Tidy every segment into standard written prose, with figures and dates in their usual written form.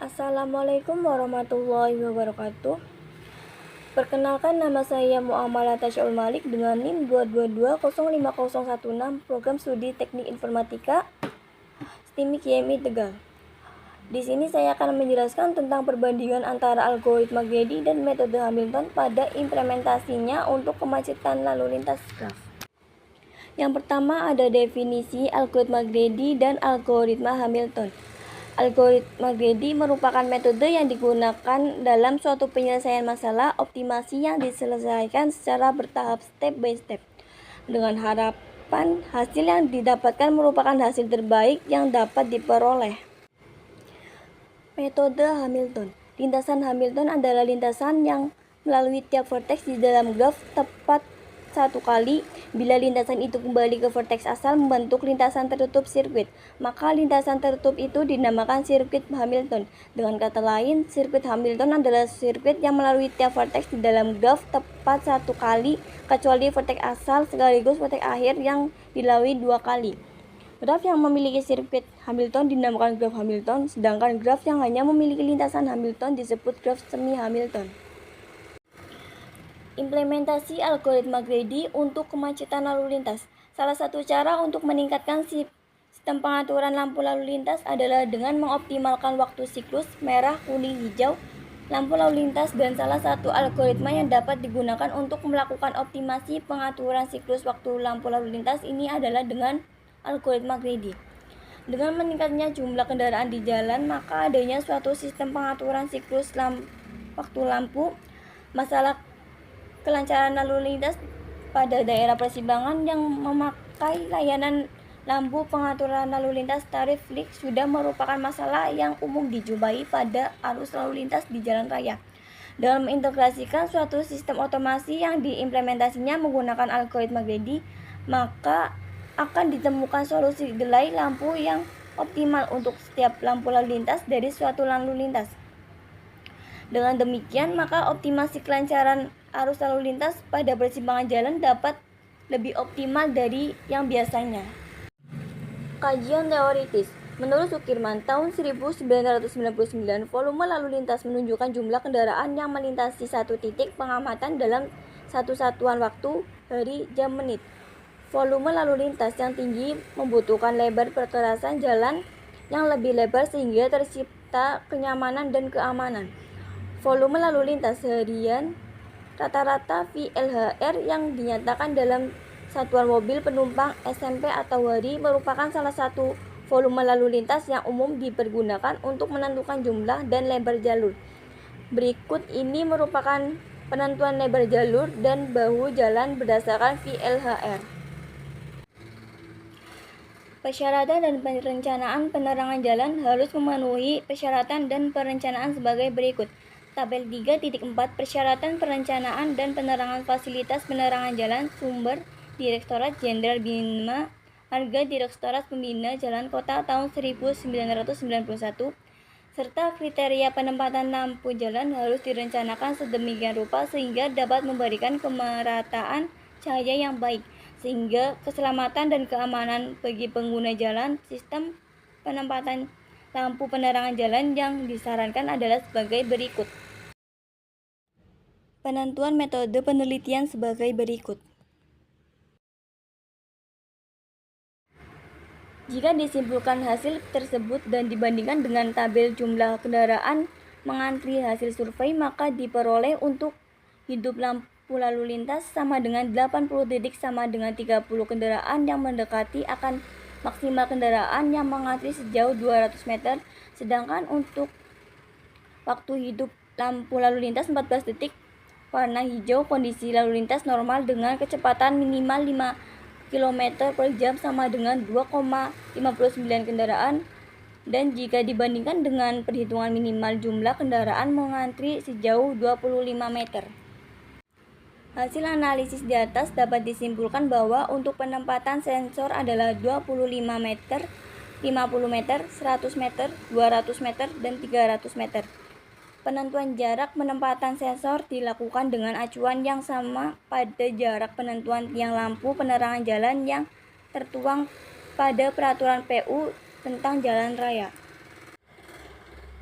Assalamualaikum warahmatullahi wabarakatuh. Perkenalkan, nama saya Muamalah Tasyaul Malik dengan NIM 222050016, Program Studi Teknik Informatika STIMIK YMI Tegal. Di sini saya akan menjelaskan tentang perbandingan antara algoritma Grady dan metode Hamilton pada implementasinya untuk kemacetan lalu lintas graf. Yang pertama ada definisi algoritma Grady dan algoritma Hamilton. Algoritma Grady merupakan metode yang digunakan dalam suatu penyelesaian masalah optimasi yang diselesaikan secara bertahap step by step, dengan harapan hasil yang didapatkan merupakan hasil terbaik yang dapat diperoleh. Metode Hamilton. Lintasan Hamilton adalah lintasan yang melalui tiap vertex di dalam graf tepat satu kali. Bila lintasan itu kembali ke vertex asal membentuk lintasan tertutup sirkuit, maka lintasan tertutup itu dinamakan sirkuit Hamilton. Dengan kata lain, sirkuit Hamilton adalah sirkuit yang melalui tiap vertex di dalam graf tepat satu kali, kecuali vertex asal sekaligus vertex akhir yang dilalui dua kali. Graf yang memiliki sirkuit Hamilton dinamakan graf Hamilton, sedangkan graf yang hanya memiliki lintasan Hamilton disebut graf semi Hamilton. Implementasi algoritma Grady untuk kemacetan lalu lintas. Salah satu cara untuk meningkatkan sistem pengaturan lampu lalu lintas adalah dengan mengoptimalkan waktu siklus merah, kuning, hijau lampu lalu lintas, dan salah satu algoritma yang dapat digunakan untuk melakukan optimasi pengaturan siklus waktu lampu lalu lintas ini adalah dengan algoritma Grady. Dengan meningkatnya jumlah kendaraan di jalan, maka adanya suatu sistem pengaturan siklus waktu lampu, masalah kelancaran lalu lintas pada daerah persimpangan yang memakai layanan lampu pengaturan lalu lintas tarif LIC sudah merupakan masalah yang umum dijumpai pada arus lalu lintas di jalan raya. Dalam mengintegrasikan suatu sistem otomasi yang diimplementasinya menggunakan algoritma Grady, maka akan ditemukan solusi delay lampu yang optimal untuk setiap lampu lalu lintas dari suatu lalu lintas. Dengan demikian, maka optimasi kelancaran arus lalu lintas pada persimpangan jalan dapat lebih optimal dari yang biasanya. Kajian teoritis. Menurut Sukirman, tahun 1999, volume lalu lintas menunjukkan jumlah kendaraan yang melintasi satu titik pengamatan dalam satu satuan waktu, hari, jam, menit. Volume lalu lintas yang tinggi membutuhkan lebar perkerasan jalan yang lebih lebar sehingga tercipta kenyamanan dan keamanan. Volume lalu lintas harian rata-rata VLHR yang dinyatakan dalam satuan mobil penumpang SMP atau hari merupakan salah satu volume lalu lintas yang umum dipergunakan untuk menentukan jumlah dan lebar jalur. Berikut ini merupakan penentuan lebar jalur dan bahu jalan berdasarkan VLHR. Persyaratan dan perencanaan penerangan jalan harus memenuhi persyaratan dan perencanaan sebagai berikut. Tabel 3.4 Persyaratan perencanaan dan penerangan fasilitas penerangan jalan. Sumber Direktorat Jenderal Bina Marga Direktorat Pembina Jalan Kota tahun 1991, serta kriteria penempatan lampu jalan harus direncanakan sedemikian rupa sehingga dapat memberikan kemerataan cahaya yang baik, sehingga keselamatan dan keamanan bagi pengguna jalan. Sistem penempatan lampu penerangan jalan yang disarankan adalah sebagai berikut. Penentuan metode penelitian sebagai berikut. Jika disimpulkan hasil tersebut dan dibandingkan dengan tabel jumlah kendaraan mengantri hasil survei, maka diperoleh untuk hidup lampu lalu lintas sama dengan 80 titik sama dengan 30 kendaraan yang mendekati akan maksimal kendaraan yang mengantri sejauh 200 meter, sedangkan untuk waktu hidup lampu lalu lintas 14 detik. Warna hijau kondisi lalu lintas normal dengan kecepatan minimal 5 km per jam sama dengan 2,59 kendaraan, dan jika dibandingkan dengan perhitungan minimal jumlah kendaraan mengantri sejauh 25 meter. Hasil analisis di atas dapat disimpulkan bahwa untuk penempatan sensor adalah 25 meter, 50 meter, 100 meter, 200 meter, dan 300 meter. Penentuan jarak penempatan sensor dilakukan dengan acuan yang sama pada jarak penentuan tiang lampu penerangan jalan yang tertuang pada Peraturan PU tentang Jalan Raya.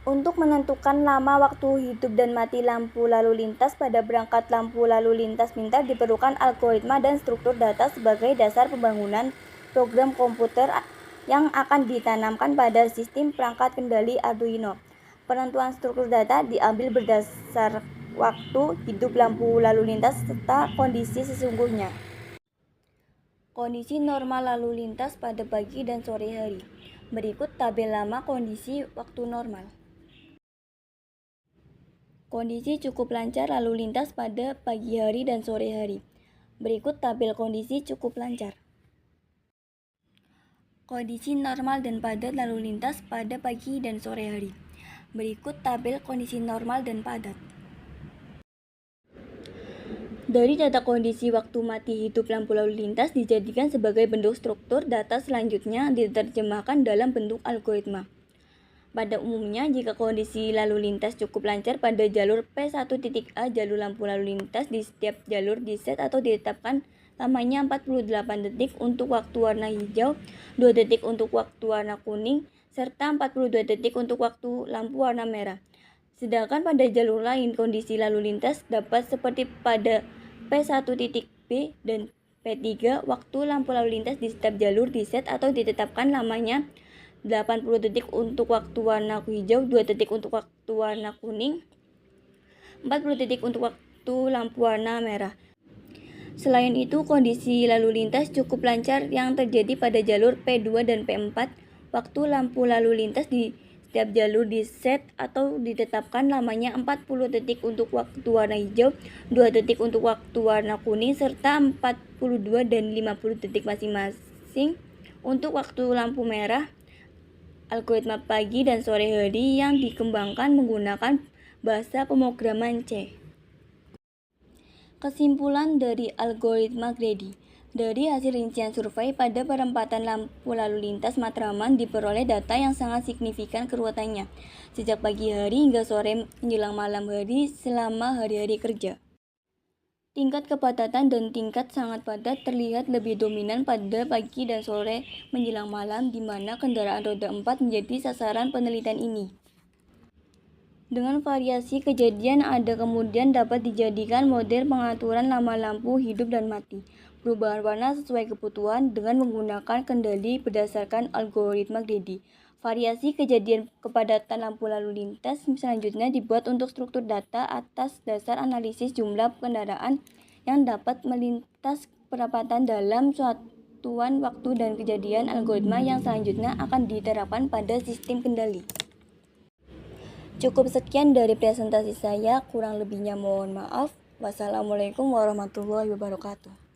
Untuk menentukan lama waktu hidup dan mati lampu lalu lintas pada perangkat lampu lalu lintas pintar diperlukan algoritma dan struktur data sebagai dasar pembangunan program komputer yang akan ditanamkan pada sistem perangkat kendali Arduino. Penentuan struktur data diambil berdasar waktu hidup lampu lalu lintas serta kondisi sesungguhnya. Kondisi normal lalu lintas pada pagi dan sore hari. Berikut tabel lama kondisi waktu normal. Kondisi cukup lancar lalu lintas pada pagi hari dan sore hari. Berikut tabel kondisi cukup lancar. Kondisi normal dan padat lalu lintas pada pagi dan sore hari. Berikut tabel kondisi normal dan padat. Dari data kondisi waktu mati hidup lampu lalu lintas dijadikan sebagai bentuk struktur data, selanjutnya diterjemahkan dalam bentuk algoritma. Pada umumnya, jika kondisi lalu lintas cukup lancar pada jalur P1.A, jalur lampu lalu lintas di setiap jalur diset atau ditetapkan lamanya 48 detik untuk waktu warna hijau, 2 detik untuk waktu warna kuning, serta 42 detik untuk waktu lampu warna merah. Sedangkan pada jalur lain, kondisi lalu lintas dapat seperti pada P1.B dan P3, waktu lampu lalu lintas di setiap jalur diset atau ditetapkan lamanya 80 detik untuk waktu warna hijau, 2 detik untuk waktu warna kuning, 40 detik untuk waktu lampu warna merah. Selain itu, kondisi lalu lintas cukup lancar yang terjadi pada jalur P2 dan P4, waktu lampu lalu lintas di setiap jalur diset atau ditetapkan lamanya 40 detik untuk waktu warna hijau, 2 detik untuk waktu warna kuning, serta 42 dan 50 detik masing-masing untuk waktu lampu merah. Algoritma pagi dan sore hari yang dikembangkan menggunakan bahasa pemrograman C. Kesimpulan dari algoritma Grady. Dari hasil rincian survei pada perempatan lampu lalu lintas Matraman diperoleh data yang sangat signifikan kekuatannya sejak pagi hari hingga sore menjelang malam hari selama hari-hari kerja. Tingkat kepadatan dan tingkat sangat padat terlihat lebih dominan pada pagi dan sore menjelang malam, di mana kendaraan roda 4 menjadi sasaran penelitian ini. Dengan variasi kejadian ada kemudian dapat dijadikan model pengaturan lama lampu hidup dan mati, perubahan warna sesuai kebutuhan dengan menggunakan kendali berdasarkan algoritma Grady. Variasi kejadian kepadatan lampu lalu lintas selanjutnya dibuat untuk struktur data atas dasar analisis jumlah kendaraan yang dapat melintas perapatan dalam satuan waktu dan kejadian algoritma yang selanjutnya akan diterapkan pada sistem kendali. Cukup sekian dari presentasi saya, kurang lebihnya mohon maaf. Wassalamualaikum warahmatullahi wabarakatuh.